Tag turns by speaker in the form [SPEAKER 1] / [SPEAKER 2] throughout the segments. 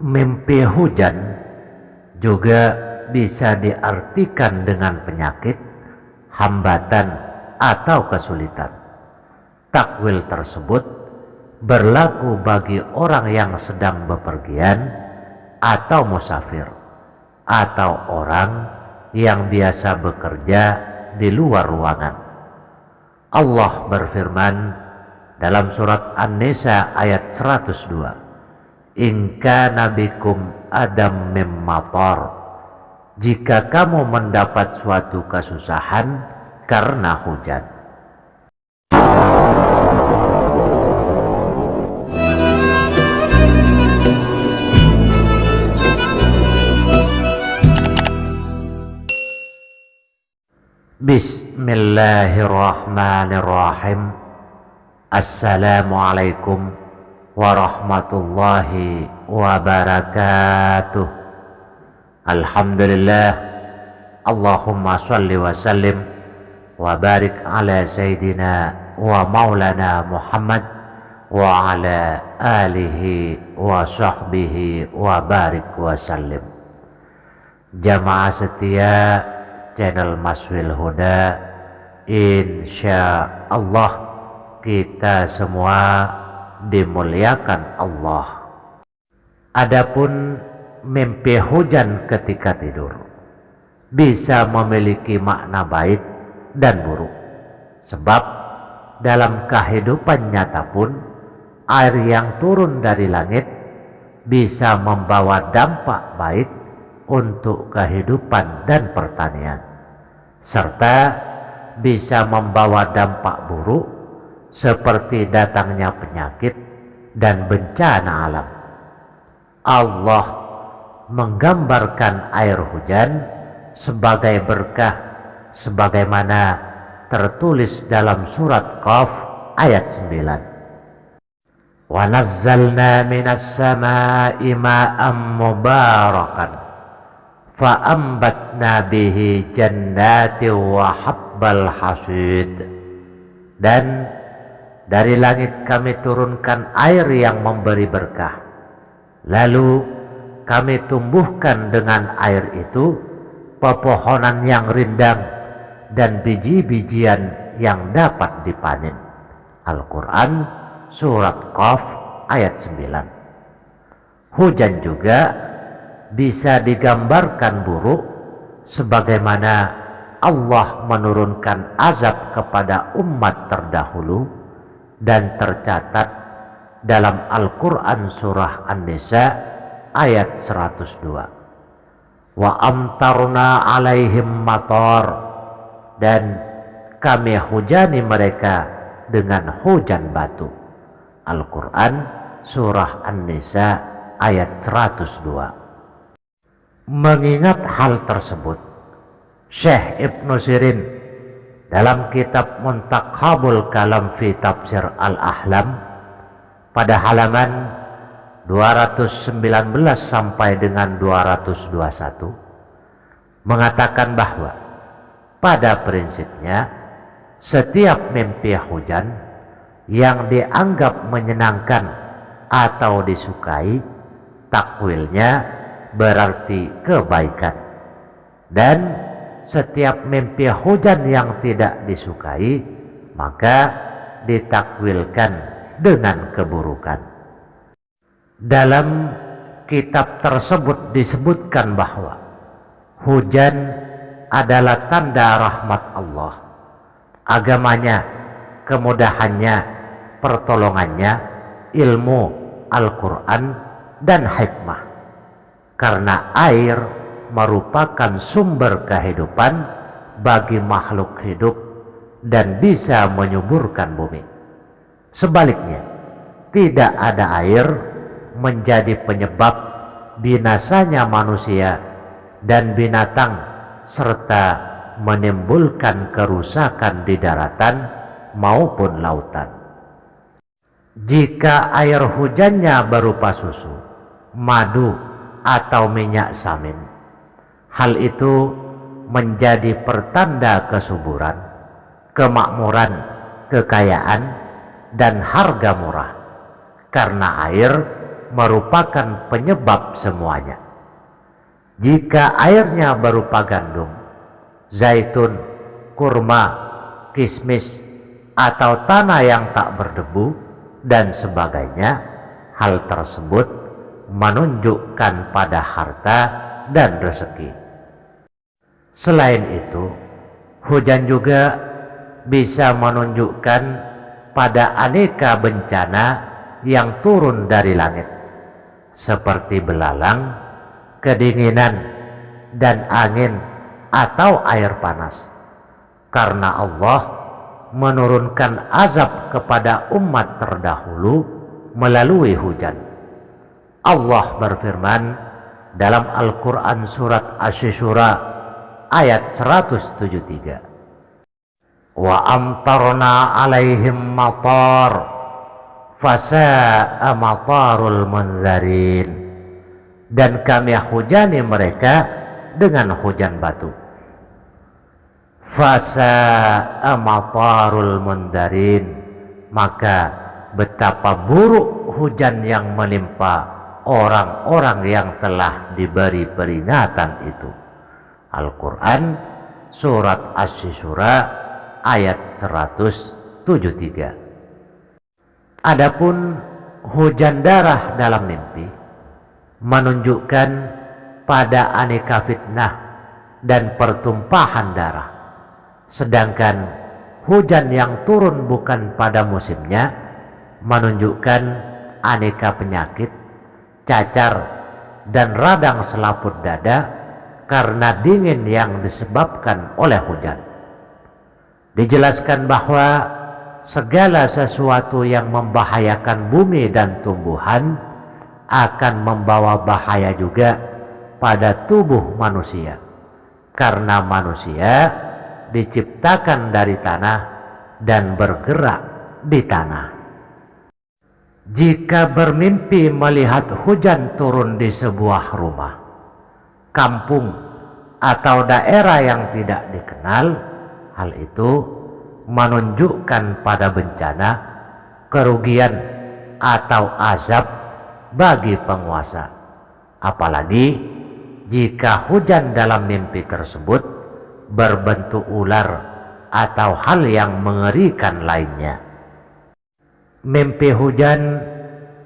[SPEAKER 1] Mimpi hujan juga bisa diartikan dengan penyakit, hambatan, atau kesulitan. Takwil tersebut berlaku bagi orang yang sedang bepergian atau musafir, atau orang yang biasa bekerja di luar ruangan. Allah berfirman dalam surat An-Nisa ayat 102, In kana bikum adam mim matar, jika kamu mendapat suatu kesusahan karena hujan. Bismillahirrahmanirrahim. Assalamualaikum warahmatullahi wabarakatuh. Alhamdulillah, Allahumma salli wa sallim wa barik ala sayyidina wa maulana Muhammad wa ala alihi wa sahbihi wa barik wa sallim. Jamaah setia channel Maswil Huda, insya Allah kita semua dimuliakan Allah. Adapun mimpi hujan ketika tidur bisa memiliki makna baik dan buruk, sebab dalam kehidupan nyata pun air yang turun dari langit bisa membawa dampak baik untuk kehidupan dan pertanian, serta bisa membawa dampak buruk seperti datangnya penyakit dan bencana alam. Allah menggambarkan air hujan sebagai berkah sebagaimana tertulis dalam surat Qaf ayat 9. Wa nazzalna minas samaa'i ma'am mubarakan fa'ambatna bihi jannati wa habbal hasid. Dan dari langit kami turunkan air yang memberi berkah, lalu kami tumbuhkan dengan air itu pepohonan yang rindang dan biji-bijian yang dapat dipanen. Al-Quran surat Qaf ayat 9. Hujan juga bisa digambarkan buruk sebagaimana Allah menurunkan azab kepada umat terdahulu dan tercatat dalam Al-Quran surah An-Nisa ayat 102. Wa amtarna alaihim matar, dan kami hujani mereka dengan hujan batu. Al-Quran surah An-Nisa ayat 102. Mengingat hal tersebut, Syekh Ibnu Sirin dalam kitab Muntakhabul Kalam fi Tafsir Al-Ahlam pada halaman 219 sampai dengan 221 mengatakan bahwa pada prinsipnya setiap mimpi hujan yang dianggap menyenangkan atau disukai, takwilnya berarti kebaikan, dan setiap mimpi hujan yang tidak disukai maka ditakwilkan dengan keburukan. Dalam kitab tersebut disebutkan bahwa hujan adalah tanda rahmat Allah, agamanya, kemudahannya, pertolongannya, ilmu, Al-Quran, dan hikmah. Karena air merupakan sumber kehidupan bagi makhluk hidup dan bisa menyuburkan bumi. Sebaliknya, tidak ada air menjadi penyebab binasanya manusia dan binatang serta menimbulkan kerusakan di daratan maupun lautan. Jika air hujannya berupa susu, madu, atau minyak samin, hal itu menjadi pertanda kesuburan, kemakmuran, kekayaan, dan harga murah, karena air merupakan penyebab semuanya. Jika airnya berupa gandum, zaitun, kurma, kismis, atau tanah yang tak berdebu dan sebagainya, hal tersebut menunjukkan pada harta dan rezeki. Selain itu, hujan juga bisa menunjukkan pada aneka bencana yang turun dari langit, seperti belalang, kedinginan, dan angin atau air panas, karena Allah menurunkan azab kepada umat terdahulu melalui hujan. Allah berfirman dalam Al-Quran surat Asy-Syura ayat 173, wa amtarna alaihim matar fasa'a matarul munzarin, dan kami hujani mereka dengan hujan batu. Fasa'a matarul munzarin, maka betapa buruk hujan yang menimpa orang-orang yang telah diberi peringatan itu. Al-Quran surat Asy-Syura ayat 173. Adapun hujan darah dalam mimpi menunjukkan pada aneka fitnah dan pertumpahan darah, sedangkan hujan yang turun bukan pada musimnya menunjukkan aneka penyakit, cacar, dan radang selaput dada karena dingin yang disebabkan oleh hujan. Dijelaskan bahwa segala sesuatu yang membahayakan bumi dan tumbuhan akan membawa bahaya juga pada tubuh manusia, karena manusia diciptakan dari tanah dan bergerak di tanah. Jika bermimpi melihat hujan turun di sebuah rumah, kampung, atau daerah yang tidak dikenal, hal itu menunjukkan pada bencana, kerugian, atau azab bagi penguasa. Apalagi jika hujan dalam mimpi tersebut berbentuk ular atau hal yang mengerikan lainnya. Mimpi hujan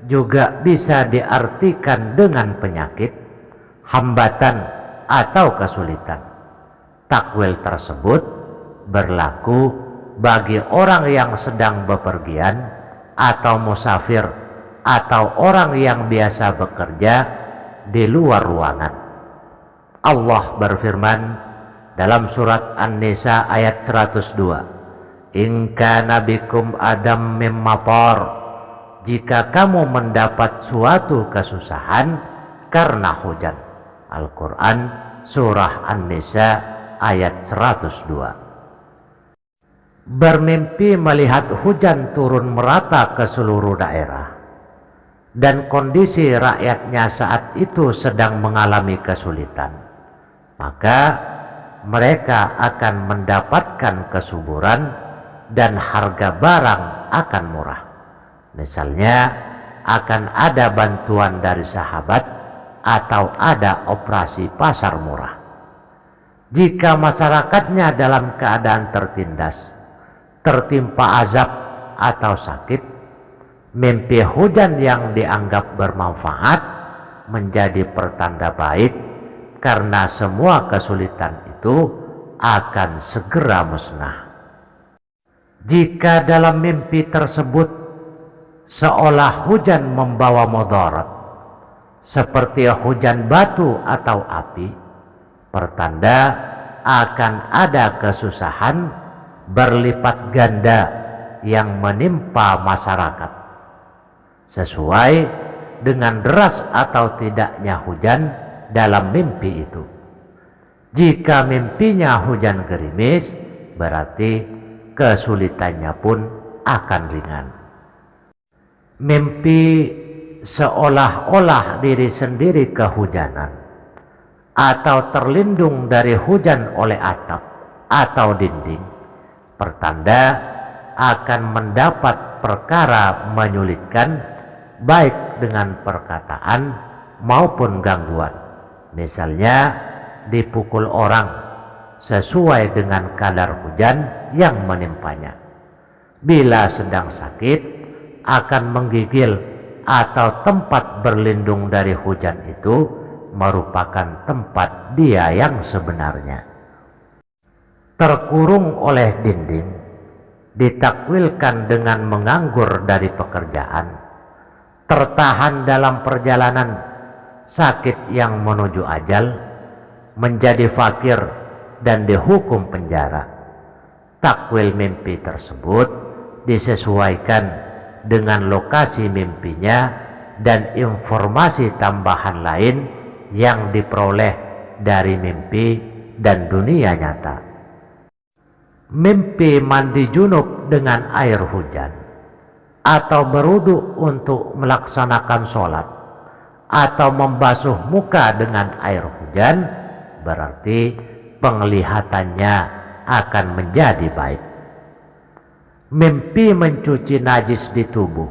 [SPEAKER 1] juga bisa diartikan dengan penyakit, hambatan, atau kesulitan. Takwil tersebut berlaku bagi orang yang sedang bepergian atau musafir atau orang yang biasa bekerja di luar ruangan. Allah berfirman dalam surat An-Nisa ayat 102, in kana bikum adam mim matar, jika kamu mendapat suatu kesusahan karena hujan. Al-Quran surah An-Nisa ayat 102. Bermimpi melihat hujan turun merata ke seluruh daerah dan kondisi rakyatnya saat itu sedang mengalami kesulitan, maka mereka akan mendapatkan kesuburan dan harga barang akan murah. Misalnya akan ada bantuan dari sahabat atau ada operasi pasar murah. Jika masyarakatnya dalam keadaan tertindas, tertimpa azab atau sakit, mimpi hujan yang dianggap bermanfaat menjadi pertanda baik, karena semua kesulitan itu akan segera musnah. Jika dalam mimpi tersebut seolah hujan membawa mudarat, seperti hujan batu atau api, pertanda akan ada kesusahan berlipat ganda yang menimpa masyarakat, sesuai dengan deras atau tidaknya hujan dalam mimpi itu. Jika mimpinya hujan gerimis, berarti kesulitannya pun akan ringan. Mimpi seolah-olah diri sendiri kehujanan atau terlindung dari hujan oleh atap atau dinding, pertanda akan mendapat perkara menyulitkan baik dengan perkataan maupun gangguan. Misalnya dipukul orang sesuai dengan kadar hujan yang menimpanya. Bila sedang sakit, akan menggigil atau tempat berlindung dari hujan itu merupakan tempat dia yang sebenarnya. Terkurung oleh dinding ditakwilkan dengan menganggur dari pekerjaan, tertahan dalam perjalanan, sakit yang menuju ajal, menjadi fakir dan dihukum penjara. Takwil mimpi tersebut disesuaikan dengan lokasi mimpinya dan informasi tambahan lain yang diperoleh dari mimpi dan dunia nyata. Mimpi mandi junub dengan air hujan, atau berwudu untuk melaksanakan sholat, atau membasuh muka dengan air hujan, berarti penglihatannya akan menjadi baik. Mimpi mencuci najis di tubuh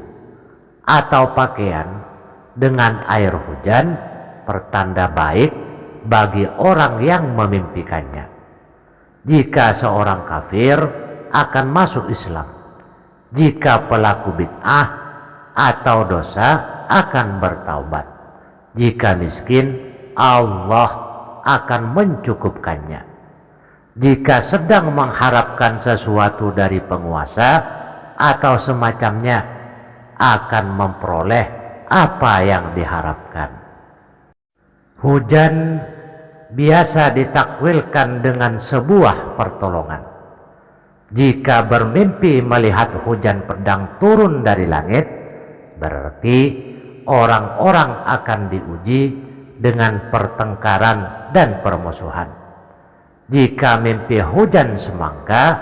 [SPEAKER 1] atau pakaian dengan air hujan pertanda baik bagi orang yang memimpikannya. Jika seorang kafir akan masuk Islam, jika pelaku bid'ah atau dosa akan bertaubat, jika miskin Allah akan mencukupkannya, jika sedang mengharapkan sesuatu dari penguasa atau semacamnya akan memperoleh apa yang diharapkan. Hujan biasa ditakwilkan dengan sebuah pertolongan. Jika bermimpi melihat hujan pedang turun dari langit, berarti orang-orang akan diuji dengan pertengkaran dan permusuhan. Jika mimpi hujan semangka,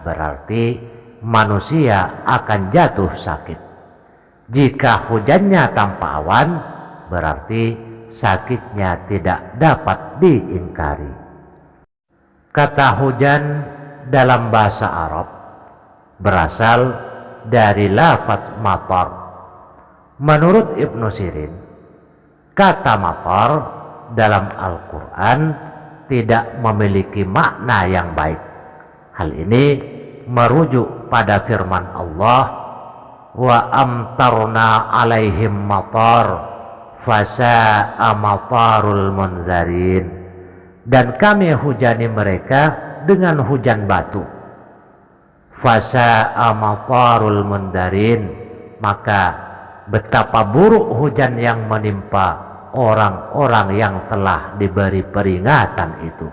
[SPEAKER 1] berarti manusia akan jatuh sakit. Jika hujannya tanpa awan, berarti sakitnya tidak dapat diingkari. Kata hujan dalam bahasa Arab berasal dari lafaz matar. Menurut Ibnu Sirin, kata matar dalam Al-Quran tidak memiliki makna yang baik. Hal ini merujuk pada firman Allah, wa amtarna alaihim matar fasa'a matarul munzarin, dan kami hujani mereka dengan hujan batu. Fasa'a matarul munzarin, maka betapa buruk hujan yang menimpa orang-orang yang telah diberi peringatan itu.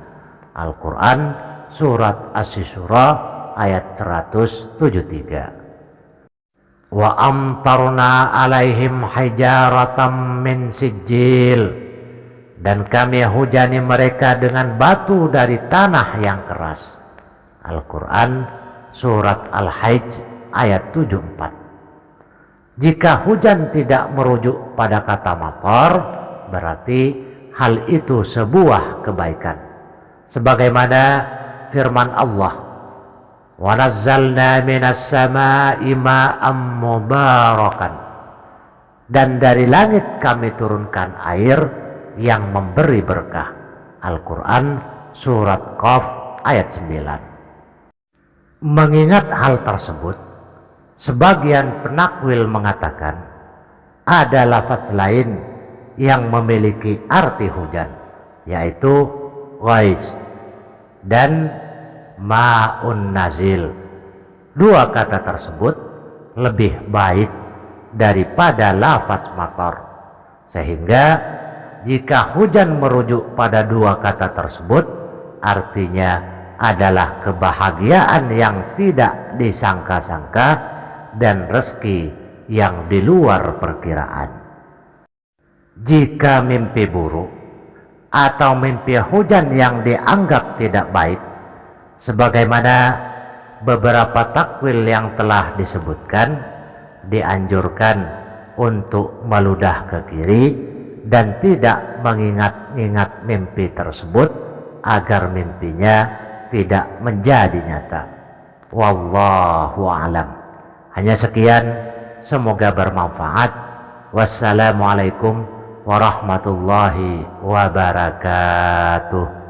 [SPEAKER 1] Al-Quran surat As-Syura ayat 173. Wa amtarna alaihim hijaratan min sijil, dan kami hujani mereka dengan batu dari tanah yang keras. Al-Quran surat Al-Hajj ayat 74. Jika hujan tidak merujuk pada kata matar, berarti hal itu sebuah kebaikan. Sebagaimana firman Allah, wa nazzalna minas samaa'i ma'am mubarakan, dan dari langit kami turunkan air yang memberi berkah. Al-Quran surat Qaf ayat 9. Mengingat hal tersebut, sebagian penakwil mengatakan ada lafaz lain yang memiliki arti hujan, yaitu ghais dan ma'un nazil. Dua kata tersebut lebih baik daripada lafaz matar, sehingga jika hujan merujuk pada dua kata tersebut, artinya adalah kebahagiaan yang tidak disangka-sangka dan rezeki yang di luar perkiraan. Jika mimpi buruk atau mimpi hujan yang dianggap tidak baik, sebagaimana beberapa takwil yang telah disebutkan, dianjurkan untuk meludah ke kiri dan tidak mengingat-ingat mimpi tersebut agar mimpinya tidak menjadi nyata. Wallahu a'lam. Hanya sekian, semoga bermanfaat. Wassalamualaikum warahmatullahi wabarakatuh.